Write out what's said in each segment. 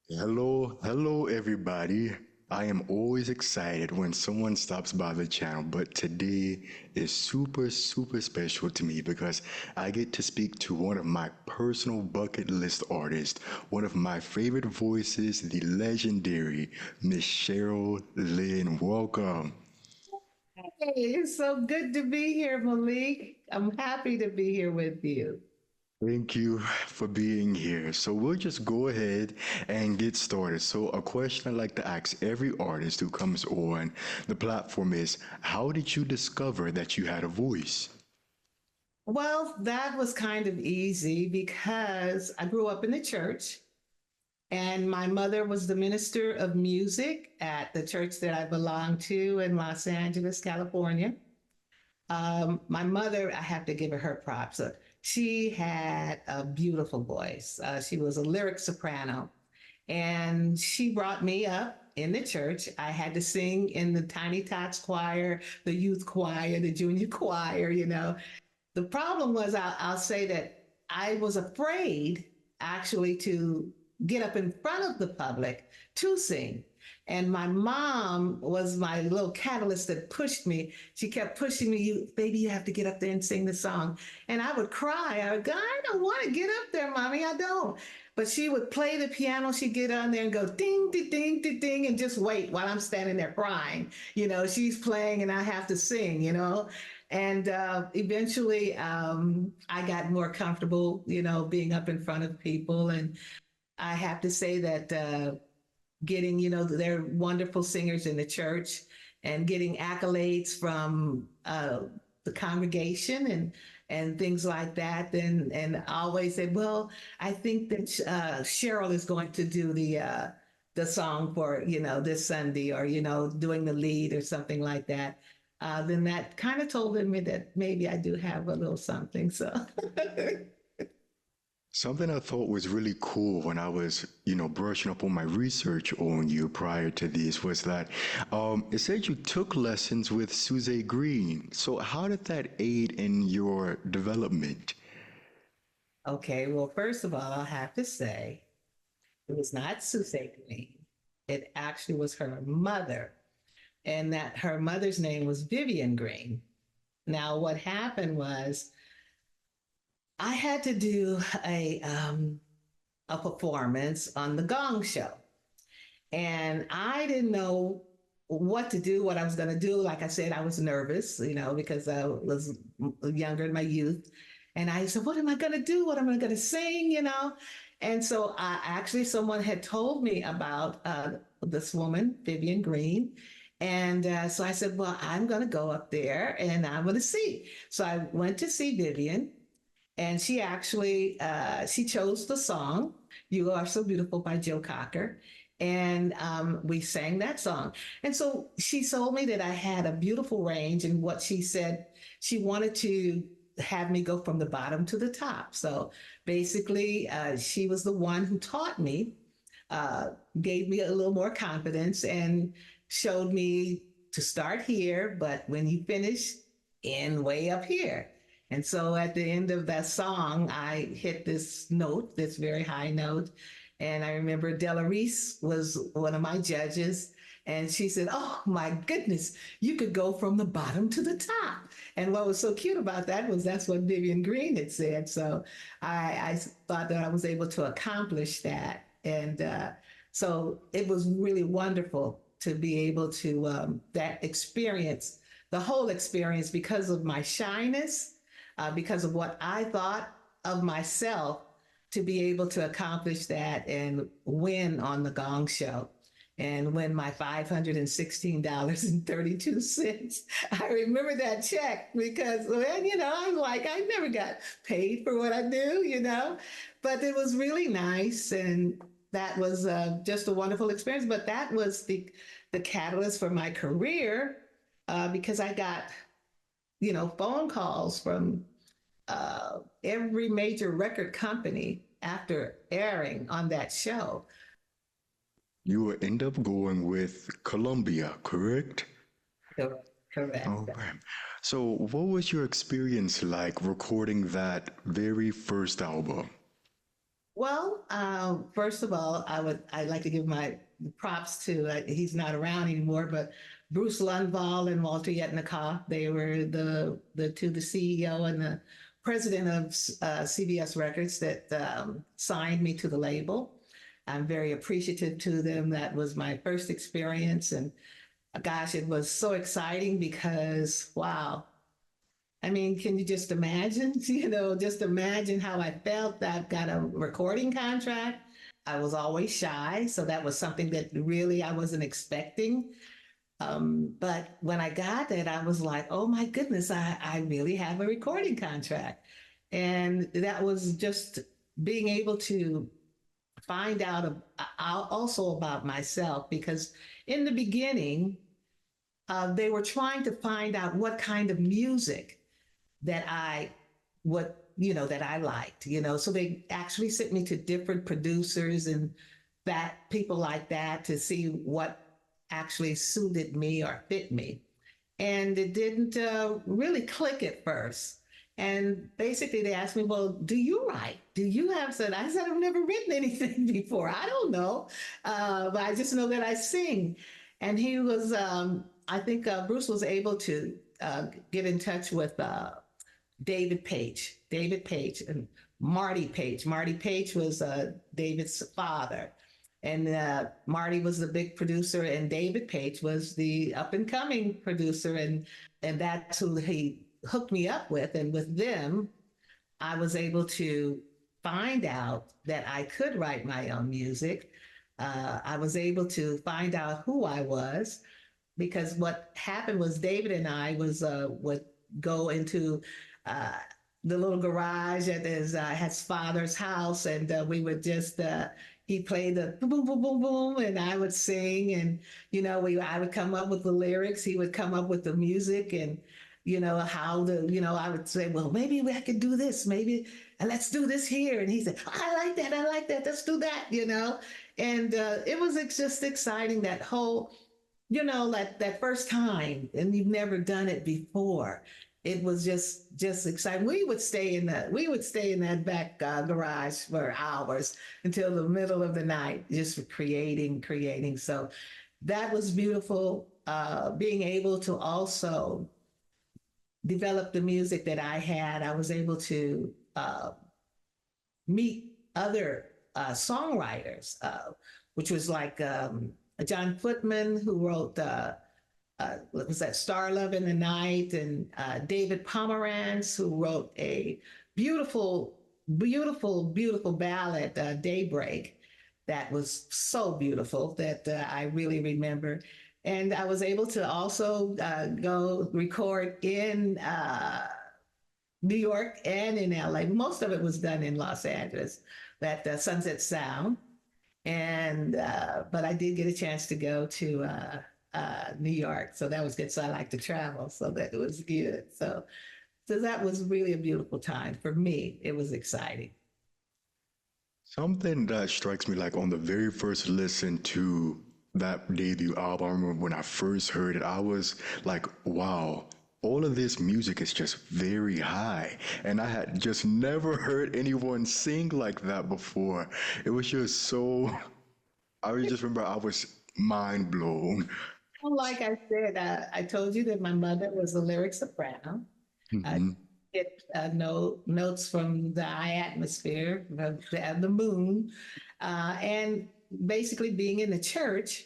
Hello, everybody. I am always excited when someone stops by the channel, but today is super special to me because I get to speak to one of my personal bucket list artists, one of my favorite voices, the legendary Miss Cheryl Lynn. Welcome. Hey, it's so good to be here, Malik. I'm happy to be here with you. Thank you for being here. So we'll just go ahead and get started. So a question I like to ask every artist who comes on the platform is, how did you discover that you had a voice? Well, that was kind of easy because I grew up in the church and my mother was the minister of music at the church that I belonged to in Los Angeles, California. My mother, I have to give her props. She had a beautiful voice. She was a lyric soprano, and she brought me up in the church. I had to sing in the Tiny Tots choir, the youth choir, the junior choir. The problem was, I'll say that I was afraid actually to get up in front of the public to sing. And my mom was my little catalyst that pushed me. She kept pushing me, baby, you have to get up there and sing the song. And I would cry. I would go, I don't want to get up there, mommy. I don't. But she would play the piano. She'd get on there and go ding, ding, ding, ding, ding, and just wait while I'm standing there crying. She's playing and I have to sing. And eventually, I got more comfortable, being up in front of people. And I have to say that getting, they're wonderful singers in the church and getting accolades from the congregation and things like that. And I always say, well, I think that Cheryl is going to do the song for, this Sunday, or, doing the lead or something like that. Then that kind of told me that maybe I do have a little something. So Something I thought was really cool when I was, brushing up on my research on you prior to this was that it said you took lessons with Suze Green. So how did that aid in your development? okay, well, first of all, I'll have to say it was not Susan Green. It actually was her mother, and that her mother's name was Vivian Greene. Now, what happened was I had to do a performance on the Gong Show, and I didn't know what to do, what I was going to do. Like I said, I was nervous, because I was younger in my youth. And I said, what am I going to do? What am I going to sing? And so someone had told me about this woman, Vivian Greene. And so I said, well, I'm going to go up there and I'm going to see. So I went to see Vivian, and she actually she chose the song "You Are So Beautiful" by Joe Cocker, and we sang that song. And so she told me that I had a beautiful range, and what she said, she wanted to have me go from the bottom to the top. So basically, she was the one who taught me, uh, gave me a little more confidence, and showed me to start here, but when you finish, end way up here. And so at the end of that song, I hit this note, this very high note. And I remember Della Reese was one of my judges. And she said, oh my goodness, you could go from the bottom to the top. And what was so cute about that was that's what Vivian Greene had said. So I thought that I was able to accomplish that. And so it was really wonderful to be able to, that experience, the whole experience, because of my shyness, because of what I thought of myself, to be able to accomplish that and win on the Gong Show and win my $516.32. I remember that check because, well, I'm like, I never got paid for what I do. But it was really nice. And that was just a wonderful experience. But that was the catalyst for my career, because I got phone calls from every major record company after airing on that show. You will end up going with Columbia, correct? Correct. Okay. So what was your experience like recording that very first album? Well, first of all, I'd like to give my props to, he's not around anymore, but Bruce Lundvall and Walter Yetnikoff. They were the CEO and the president of CBS Records that signed me to the label. I'm very appreciative to them. That was my first experience, and gosh, it was so exciting because wow. I mean, can you just imagine? Just imagine how I felt that I got a recording contract. I was always shy, so that was something that really I wasn't expecting. But when I got it, I was like, oh my goodness, I really have a recording contract. And that was just being able to find out also about myself because in the beginning, they were trying to find out what kind of music that that I liked, So they actually sent me to different producers and that people like that to see what actually suited me or fit me. And it didn't really click at first. And basically, they asked me, "Well, do you write? Do you have?" Said I said, "I've never written anything before. I don't know, but I just know that I sing." And he was, I think, Bruce was able to get in touch with David Page, and Marty Page. Marty Page was David's father. And Marty was the big producer, and David Page was the up and coming producer. And that's who he hooked me up with. And with them, I was able to find out that I could write my own music. I was able to find out who I was because what happened was David and I would go into uh, the little garage at his father's house, and we would just he played the boom boom boom boom, and I would sing, and I would come up with the lyrics, he would come up with the music, and how I would say, well, maybe I could do this, maybe, and let's do this here, and he said, I like that, let's do that, and it was just exciting that whole that first time and you've never done it before. It was just exciting. We would stay in that back garage for hours until the middle of the night, just creating. So that was beautiful. Being able to also develop the music that I had, I was able to meet other songwriters, which was like John Footman, who wrote what was that, Star Love in the Night, and David Pomeranz, who wrote a beautiful, beautiful, beautiful ballad, Daybreak, that was so beautiful that I really remember. And I was able to also go record in New York and in LA. Most of it was done in Los Angeles, at Sunset Sound. And but I did get a chance to go to New York, so that was good. So I like to travel, so that it was good. So that was really a beautiful time for me. It was exciting. Something that strikes me like on the very first listen to that debut album, I remember when I first heard it, I was like, wow, all of this music is just very high. And I had just never heard anyone sing like that before. It was just so, I just remember I was mind blown. Well, like I said, I told you that my mother was a lyric soprano. I Hmm. get notes from the high atmosphere, the moon, and basically being in the church.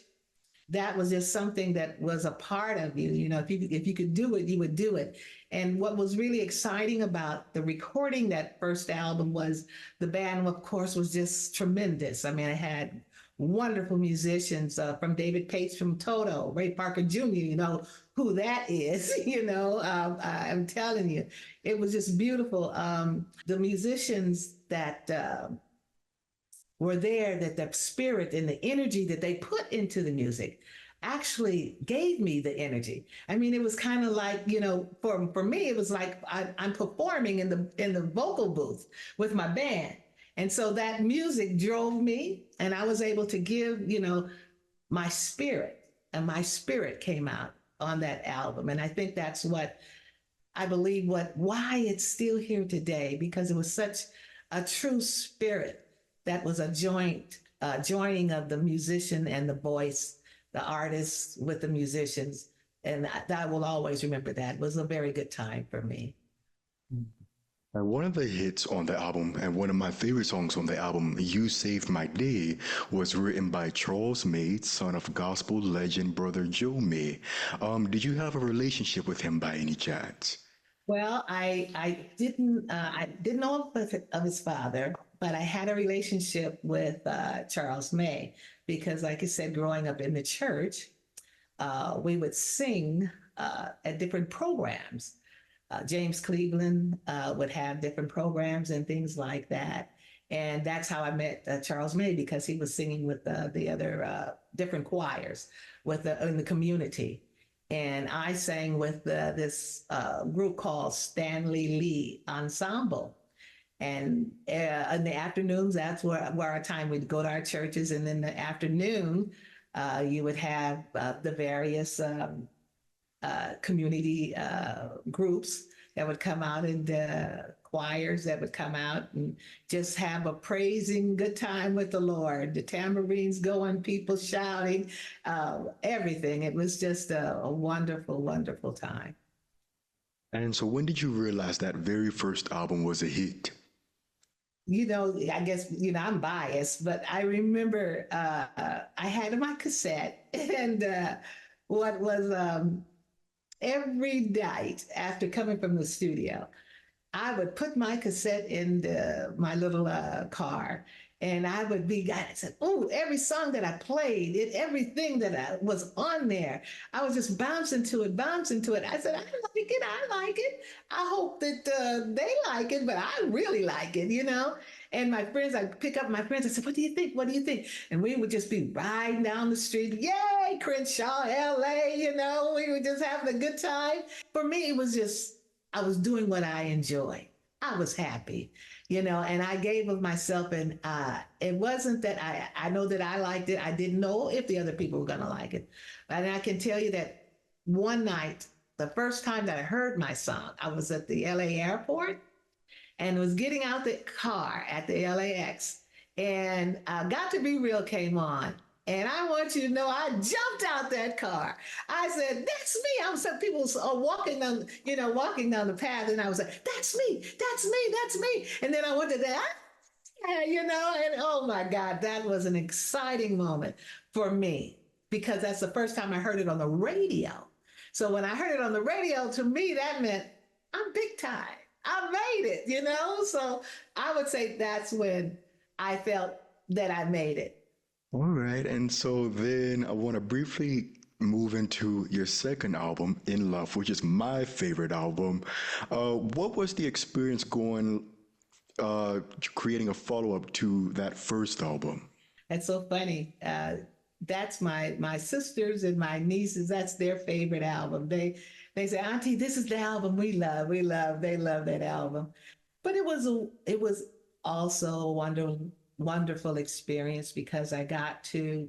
That was just something that was a part of you. If you could do it, you would do it. And what was really exciting about the recording that first album was the band, of course, was just tremendous. I mean, I had wonderful musicians from David Pace from Toto, Ray Parker Jr. You know who that is. I'm telling you, it was just beautiful. The musicians that were there, that the spirit and the energy that they put into the music actually gave me the energy. I mean, it was kind of like, for me, it was like I'm performing in the vocal booth with my band. And so that music drove me, and I was able to give, my spirit, and my spirit came out on that album. And I think that's what I believe why it's still here today, because it was such a true spirit that was a joining of the musician and the voice, the artists with the musicians. And I will always remember that. It was a very good time for me. And one of the hits on the album, and one of my favorite songs on the album, You Saved My Day, was written by Charles May, son of gospel legend Brother Joe May. Did you have a relationship with him by any chance? Well, I didn't know of his father, but I had a relationship with Charles May because, like I said, growing up in the church, we would sing at different programs. James Cleveland would have different programs and things like that. And that's how I met Charles May because he was singing with the other different choirs in the community. And I sang with this group called Stanley Lee Ensemble. And in the afternoons, that's where our time we'd go to our churches. And in the afternoon, you would have the various community groups that would come out and choirs that would come out and just have a praising good time with the Lord. The tambourines going, people shouting, everything. It was just a wonderful, wonderful time. And so when did you realize that very first album was a hit? I guess, I'm biased, but I remember I had my cassette and what was every night after coming from the studio, I would put my cassette in my little car, and I would I said, oh, every song that I played, everything that was on there, I was just bouncing to it, bouncing to it. I said, I like it. I hope that they like it, but I really like it. And my friends, I'd pick up my friends. I said, what do you think? What do you think? And we would just be riding down the street. Yay, Crenshaw, LA, we were just having a good time. For me, it was just, I was doing what I enjoy. I was happy, and I gave of myself. And it wasn't that I know that I liked it. I didn't know if the other people were going to like it. And I can tell you that one night, the first time that I heard my song, I was at the LA airport and was getting out the car at the LAX. And Got to Be Real came on. And I want you to know, I jumped out that car. I said, "That's me." I was people walking down, walking down the path, and I was like, "That's me, that's me, that's me." And then I went to that, and oh my God, that was an exciting moment for me because that's the first time I heard it on the radio. So when I heard it on the radio, to me, that meant I'm big time. I made it. So I would say that's when I felt that I made it. All right, and so then I want to briefly move into your second album, In Love, which is my favorite album. What was the experience creating a follow-up to that first album? That's so funny. That's my sisters and my nieces. That's their favorite album. They say, "Auntie, this is the album we love. We love." They love that album. But it was also a wonderful experience because I got to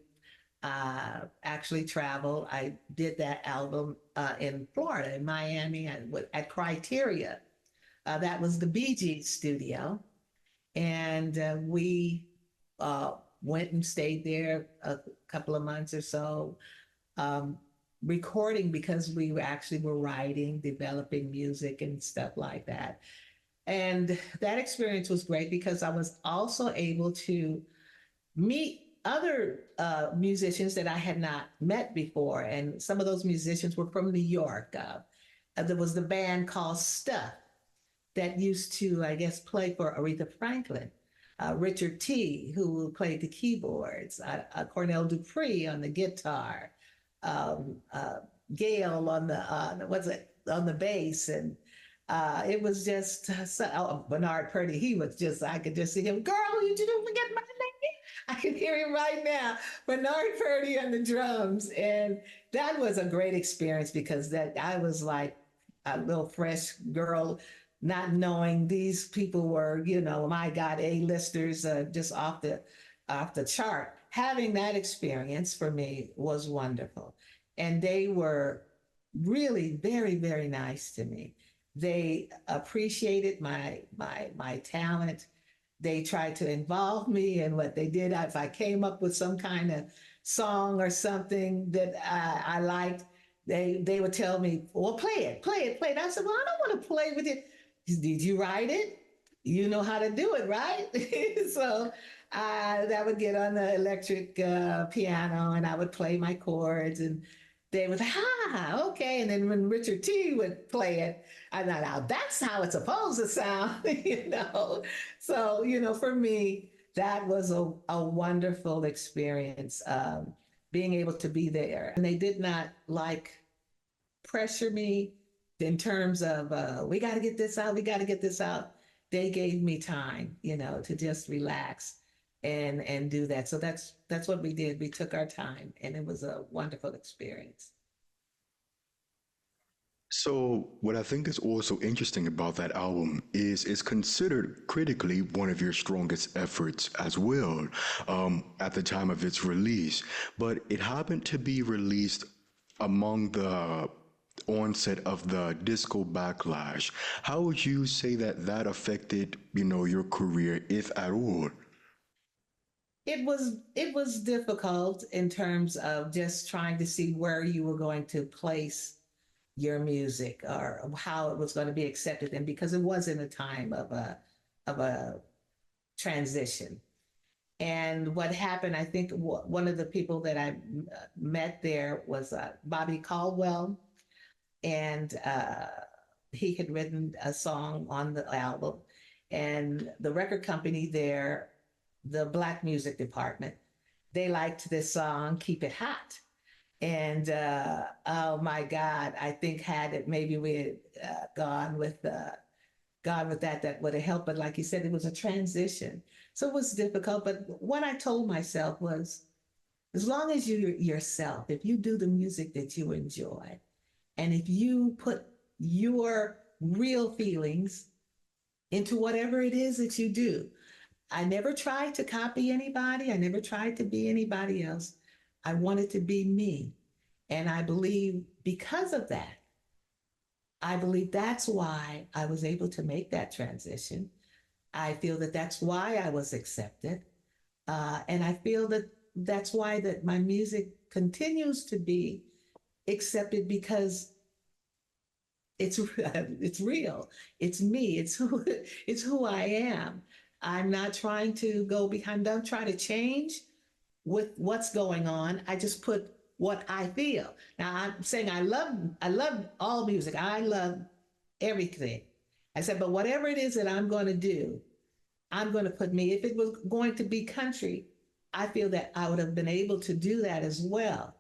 actually travel. I did that album in Florida, in Miami, at Criteria. That was the Bee Gees studio. And we went and stayed there a couple of months or so, recording because we actually were writing, developing music and stuff like that. And that experience was great because I was also able to meet other musicians that I had not met before. And some of those musicians were from New York. There was the band called Stuff that used to, I guess, play for Aretha Franklin. Richard T., who played the keyboards, Cornell Dupree on the guitar, Gail on the bass, and it was just Bernard Purdy. He was just, I could just see him. "Girl, you didn't forget my name." I can hear him right now. Bernard Purdy on the drums, and that was a great experience because I was like a little fresh girl, not knowing these people were, my God, A-listers, just off the chart. Having that experience for me was wonderful. And they were really very, very nice to me. They appreciated my talent. they tried to involve me in what they did. If I came up with some kind of song or something that I liked, they would tell me, well, play it, play it, play it. I said, well, I don't want to play with it. Did you write it? You know how to do it, right? So I would get on the electric piano and I would play my chords and they would, okay. And then when Richard T would play it, I thought, now that's how it's supposed to sound, you know? So, you know, for me, that was a wonderful experience, being able to be there. And they did not like pressure me in terms of, we got to get this out, we got to get this out. They gave me time, you know, to just relax and do that. So that's what we did. We took our time, and it was a wonderful experience. So, what I think is also interesting about that album is it's considered critically one of your strongest efforts as well, at the time of its release. But it happened to be released among the onset of the disco backlash. How would you say that that affected, your career, if at all? It was difficult in terms of just trying to see where you were going to place your music or how it was going to be accepted, and because it was in a time of a transition. And what happened, I think one of the people that I met there was Bobby Caldwell, and he had written a song on the album, and the record company there, the black music department, they liked this song, Keep It Hot. And oh my God, I think had it maybe we had gone with that, that would have helped. But like you said, it was a transition, so it was difficult. But what I told myself was, as long as you're yourself, if you do the music that you enjoy, and if you put your real feelings into whatever it is that you do. I never tried to copy anybody. I never tried to be anybody else. I wanted to be me. And I believe because of that, I believe that's why I was able to make that transition. I feel that that's why I was accepted. And I feel that that's why that my music continues to be accepted because it's real. It's me. It's who I am. I'm not trying to go behind. Don't try to change with what's going on. I just put what I feel. Now I'm saying I love all music. I love everything. I said, but whatever it is that I'm going to do, I'm going to put me. If it was going to be country, I feel that I would have been able to do that as well,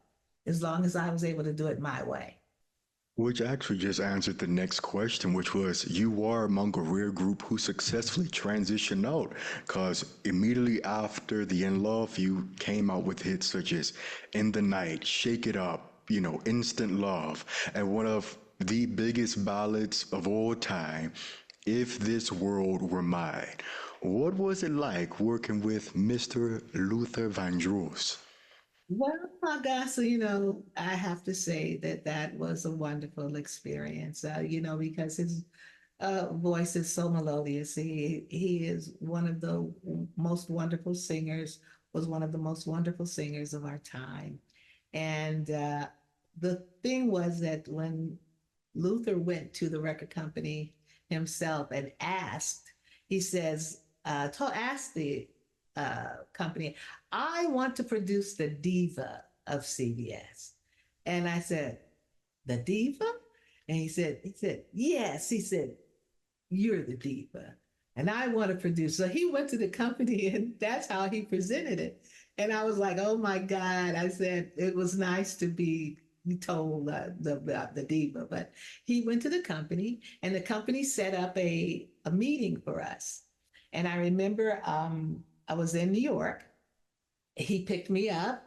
as long as I was able to do it my way. Which actually just answered the next question, which was you are among a rare group who successfully transitioned out, because immediately after the In Love, you came out with hits such as In the Night, Shake It Up, Instant Love, and one of the biggest ballads of all time, If This World Were Mine. What was it like working with Mr. Luther Vandross? Well, my God, so I have to say that that was a wonderful experience. Because his voice is so melodious. He is one of the most wonderful singers. Was one of the most wonderful singers of our time. And the thing was that when Luther went to the record company himself and asked, he says, asked the company, I want to produce the diva of CBS. And I said, the diva? And he said, yes. He said, you're the diva. And I want to produce. So he went to the company and that's how he presented it. And I was like, oh my God. I said, it was nice to be told the diva, but he went to the company and the company set up a meeting for us. And I remember I was in New York. He picked me up.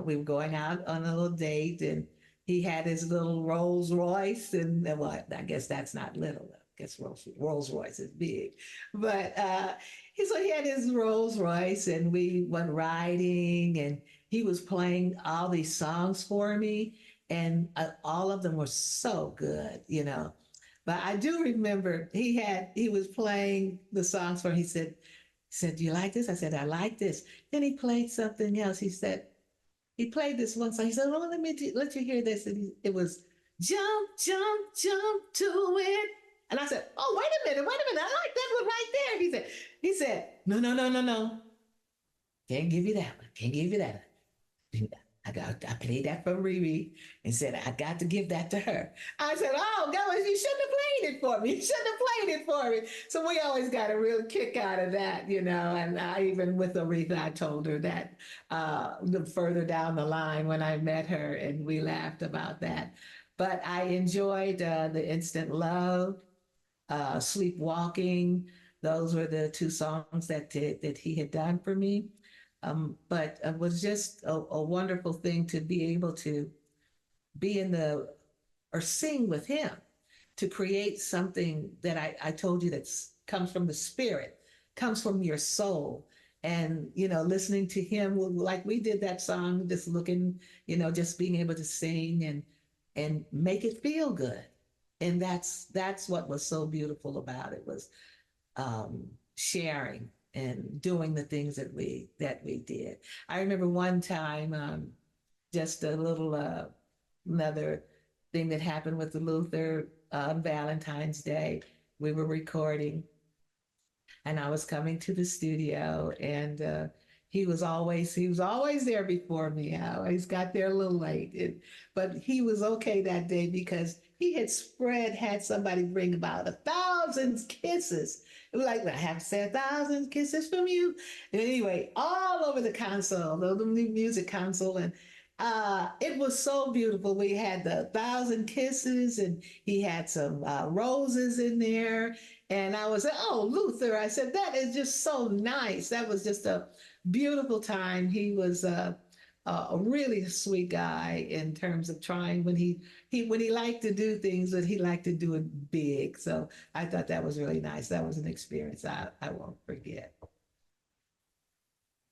We were going out on a little date, and he had his little Rolls Royce, and well, I guess that's not little. I guess Rolls Royce is big, but so he had his Rolls Royce, and we went riding, and he was playing all these songs for me, and all of them were so good. But I do remember he was playing the songs for. He said, said, "Do you like this?" I said, "I like this." Then he played something else. He said, he played this one song. He said, "Well, let you hear this." And it was "Jump, Jump, Jump to It." And I said, "Oh, wait a minute. I like that one right there." He said, "No, no, no, no, no. Can't give you that one. Can't give you that one. I played that for Riri and said, I got to give that to her." I said, "Oh, God, you shouldn't have played it for me. You shouldn't have played it for me." So we always got a real kick out of that, you know. And I even with Aretha, I told her that further down the line when I met her, and we laughed about that. But I enjoyed the Instant Love, Sleepwalking. Those were the two songs that he had done for me. But it was just a wonderful thing to be able to be in the or sing with him, to create something that I told you that comes from the spirit, comes from your soul. And, you know, listening to him, like we did that song, just looking, you know, just being able to sing and make it feel good. And that's what was so beautiful about it, was sharing and doing the things that we did. I remember one time, just a little another thing that happened with the Luther on Valentine's Day. We were recording, and I was coming to the studio, and he was always there before me. I always got there a little late, but he was okay that day because he had somebody bring about 1,000 kisses. It was like, "I have to say 1,000 kisses from you." And anyway, all over the console, the music console, and it was so beautiful. We had the 1,000 kisses, and he had some roses in there. And I was, "Oh, Luther," I said, "that is just so nice." That was just a beautiful time. He was a really sweet guy in terms of trying when he liked to do things, but he liked to do it big. So I thought that was really nice. That was an experience I won't forget.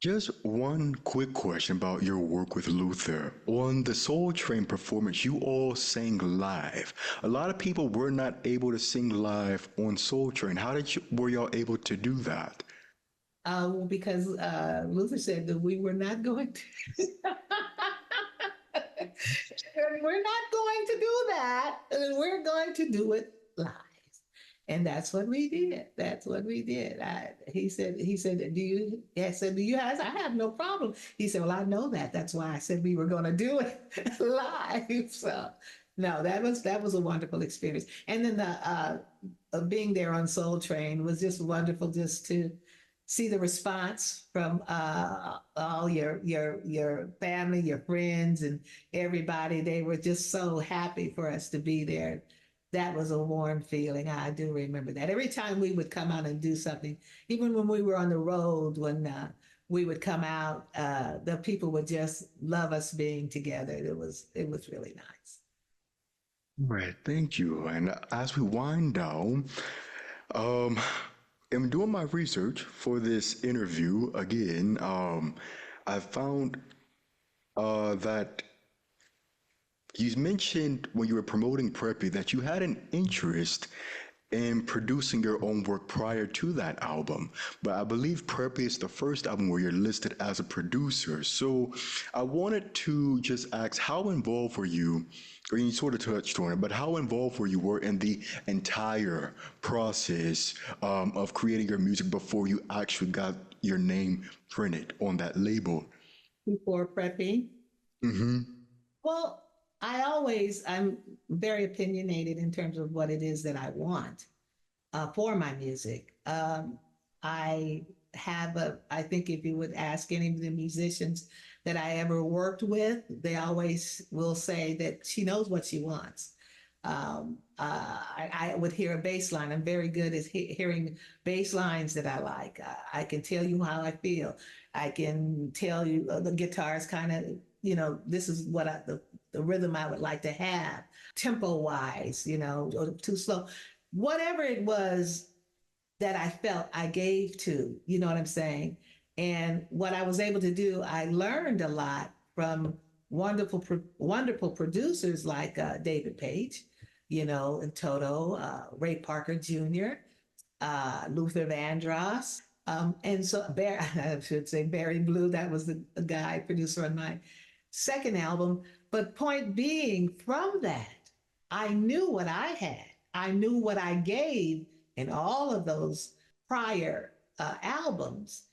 Just one quick question about your work with Luther. On the Soul Train performance, you all sang live. A lot of people were not able to sing live on Soul Train. Were y'all able to do that? Well, because Luther said that we were not going to. We're not going to do that. We're going to do it live. And that's what we did. That's what we did. He said, "Do you?" I said, "Do you?" I "I have no problem." He said, "Well, I know that. That's why I said we were going to do it live." So, no, that was a wonderful experience. And then the being there on Soul Train was just wonderful, just to see the response from all your family, your friends, and everybody. They were just so happy for us to be there. That was a warm feeling. I do remember that. Every time we would come out and do something, even when we were on the road, when we would come out, the people would just love us being together. It was really nice. All right, thank you. And as we wind down, um, I'm doing my research for this interview again. I found that you mentioned when you were promoting Preppie that you had an interest in producing your own work prior to that album. But I believe Preppie is the first album where you're listed as a producer. So I wanted to just ask, how involved were you, or you sort of touched on it, but how involved were in the entire process of creating your music before you actually got your name printed on that label? Before prepping, well, I'm very opinionated in terms of what it is that I want for my music. I I think if you would ask any of the musicians that I ever worked with, they always will say that she knows what she wants. I would hear a bass line. I'm very good at hearing bass lines that I like. I can tell you how I feel. I can tell you the guitar is kind of, this is what the rhythm I would like to have, tempo wise, or too slow. Whatever it was that I felt I gave to, you know what I'm saying? And what I was able to do, I learned a lot from wonderful producers like David Page, and Toto, Ray Parker Jr., Luther Vandross, And so I should say Barry Blue, that was the guy, producer on my second album. But point being, from that, I knew what I had. I knew what I gave in all of those prior albums.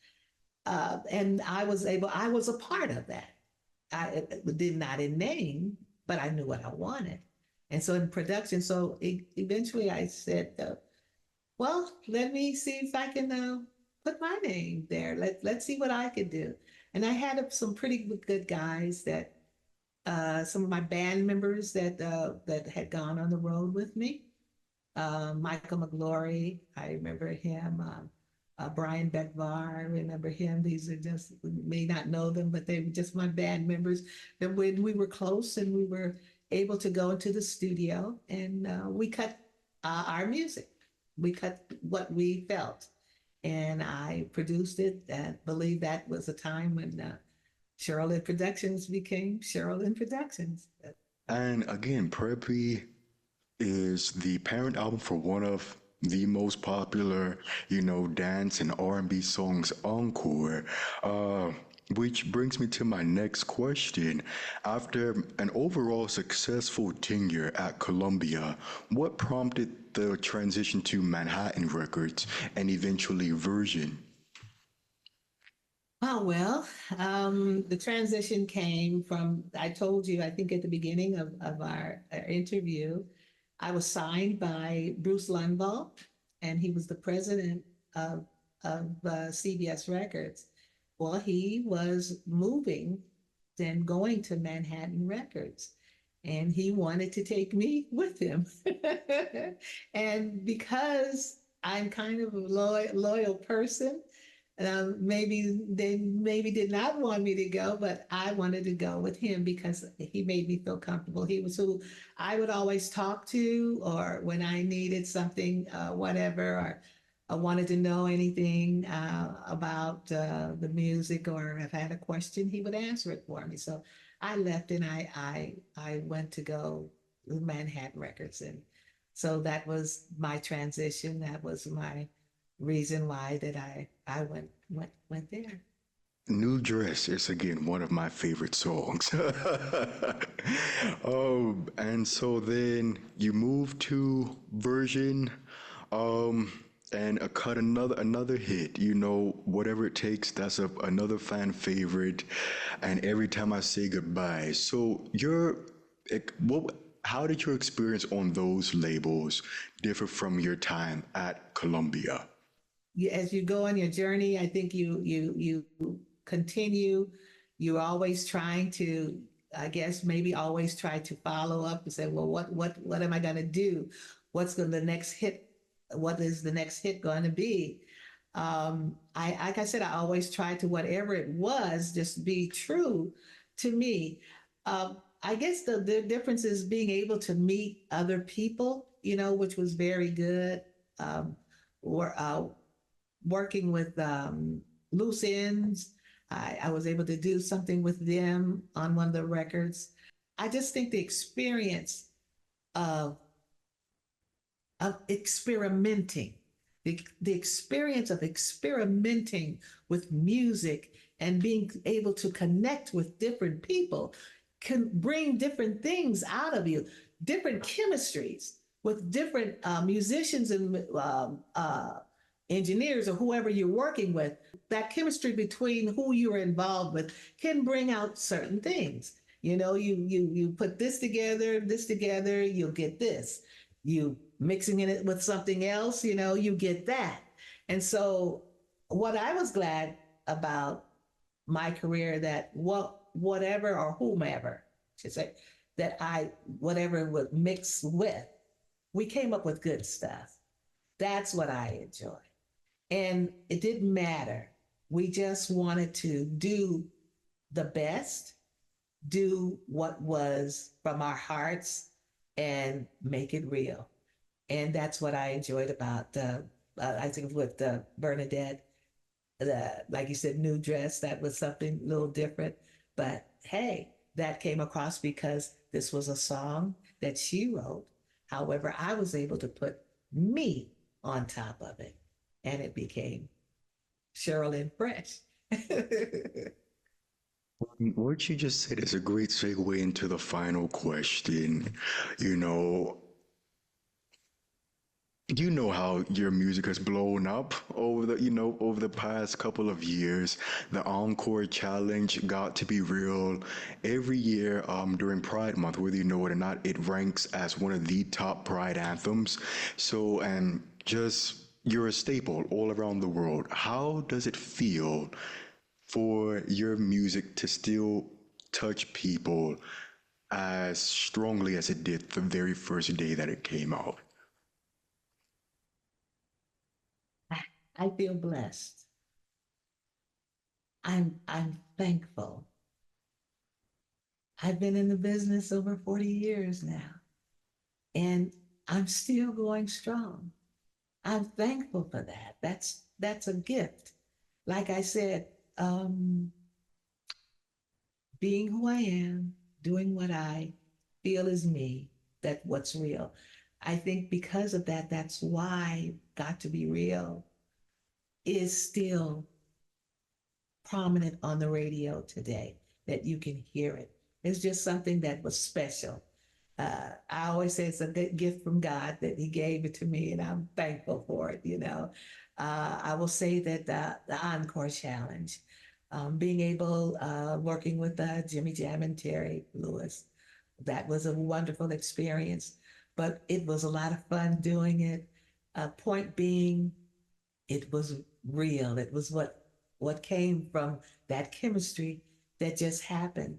And I was a part of that. Did not in name, but I knew what I wanted. And so in production, eventually I said, well, let me see if I can put my name there. Let's see what I could do. And I had some pretty good guys that some of my band members that had gone on the road with me. Michael McGlory, I remember him. Brian Bedvar, I remember him. These are just, may not know them, but they were just my band members. That when we were close and we were able to go into the studio and we cut our music. We cut what we felt. And I produced it. And believe that was a time when Cheryl Lynn Productions became Cheryl Lynn Productions. And again, Preppie is the parent album for one of the most popular, dance and R&B songs, Encore. Which brings me to my next question. After an overall successful tenure at Columbia, what prompted the transition to Manhattan Records and eventually Virgin? Oh, well, the transition came from, I told you, I think at the beginning of our interview, I was signed by Bruce Lundvall, and he was the president of CBS Records. Well, he was moving, then going to Manhattan Records, and he wanted to take me with him. And because I'm kind of a loyal person, maybe they did not want me to go, but I wanted to go with him because he made me feel comfortable. He was who I would always talk to, or when I needed something, whatever, or I wanted to know anything about the music, or if I had a question, he would answer it for me. So I left and I went to go with Manhattan Records, and so that was my transition. That was my reason why that I went there. New Dress is again one of my favorite songs. And so then you move to Version, and cut another hit. Whatever it takes. That's another fan favorite. And Every Time I Say Goodbye. So how did your experience on those labels differ from your time at Columbia? As you go on your journey, I think you continue. You're always trying to, I guess, maybe always try to follow up and say, well, what am I going to do? What's going the next hit? What is the next hit going to be? Like I said, I always try to, whatever it was, just be true to me. I guess the difference is being able to meet other people, which was very good. Or working with Loose Ends. I was able to do something with them on one of the records. I just think the experience of experimenting, the experience of experimenting with music and being able to connect with different people can bring different things out of you, different chemistries with different musicians and engineers or whoever you're working with. That chemistry between who you are involved with can bring out certain things. You put this together, you'll get this. You mixing it with something else, you get that. And so what I was glad about my career, that whatever or whomever, I should say, that whatever would mix with, we came up with good stuff. That's what I enjoy. And it didn't matter. We just wanted to do the best, do what was from our hearts, and make it real. And that's what I enjoyed about I think with Bernadette, like you said, New Dress, that was something a little different. But hey, that came across because this was a song that she wrote. However, I was able to put me on top of it, and it became Cheryl Lynn Fresh. What you just said is a great segue into the final question. You know, you know how your music has blown up over over the past couple of years. The Encore challenge, Got to Be Real, every year during Pride Month, whether you know it or not, it ranks as one of the top Pride anthems. So, and just you're a staple all around the world. How does it feel for your music to still touch people as strongly as it did the very first day that it came out? I feel blessed. I'm thankful. I've been in the business over 40 years now, and I'm still going strong. I'm thankful for that. That's a gift. Like I said, being who I am, doing what I feel is me, that what's real. I think because of that, that's why Got to Be Real is still prominent on the radio today, that you can hear it. It's just something that was special. I always say it's a good gift from God that He gave it to me, and I'm thankful for it. I will say that the Encore Challenge, being able, working with Jimmy Jam and Terry Lewis, that was a wonderful experience. But it was a lot of fun doing it. Point being, it was real. It was what came from that chemistry that just happened,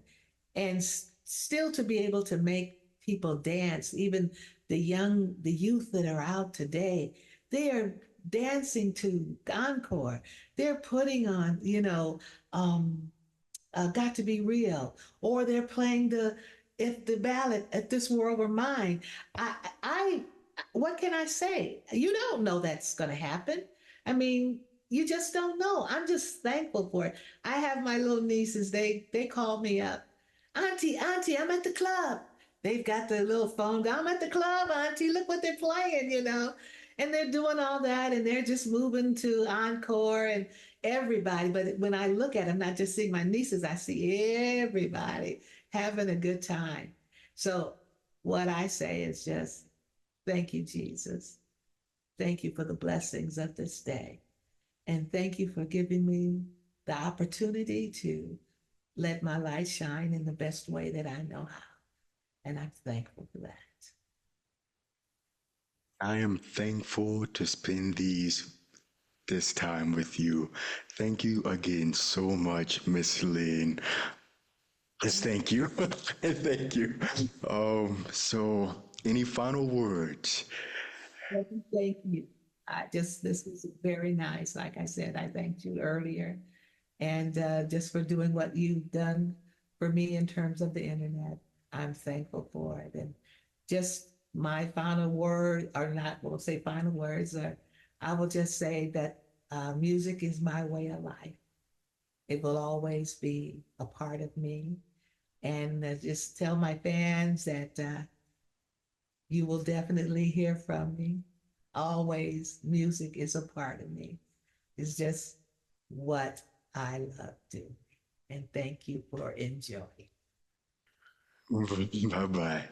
and still to be able to make people dance, even the youth that are out today, they are dancing to Encore. They're putting on, um, Got to Be Real, or they're playing the if the ballad If This World Were Mine. I what can I say? You don't know that's going to happen. I mean, you just don't know. I'm just thankful for it. I have my little nieces. They call me up, Auntie, I'm at the club. They've got the little phone. I'm at the club, Auntie. Look what they're playing. And they're doing all that, and they're just moving to Encore and everybody. But when I look at them, not just seeing my nieces, I see everybody having a good time. So what I say is just thank you, Jesus. Thank you for the blessings of this day. And thank you for giving me the opportunity to let my light shine in the best way that I know how. And I'm thankful for that. I am thankful to spend this time with you. Thank you again so much, Miss Lynn. Yes, thank you. Thank you. So any final words? Thank you. This was very nice. Like I said, I thanked you earlier, and just for doing what you've done for me in terms of the internet. I'm thankful for it. And just my final word, or not, we'll say final words, or I will just say that music is my way of life. It will always be a part of me. And just tell my fans that you will definitely hear from me. Always, music is a part of me. It's just what I love doing. And thank you for enjoying. Bye bye.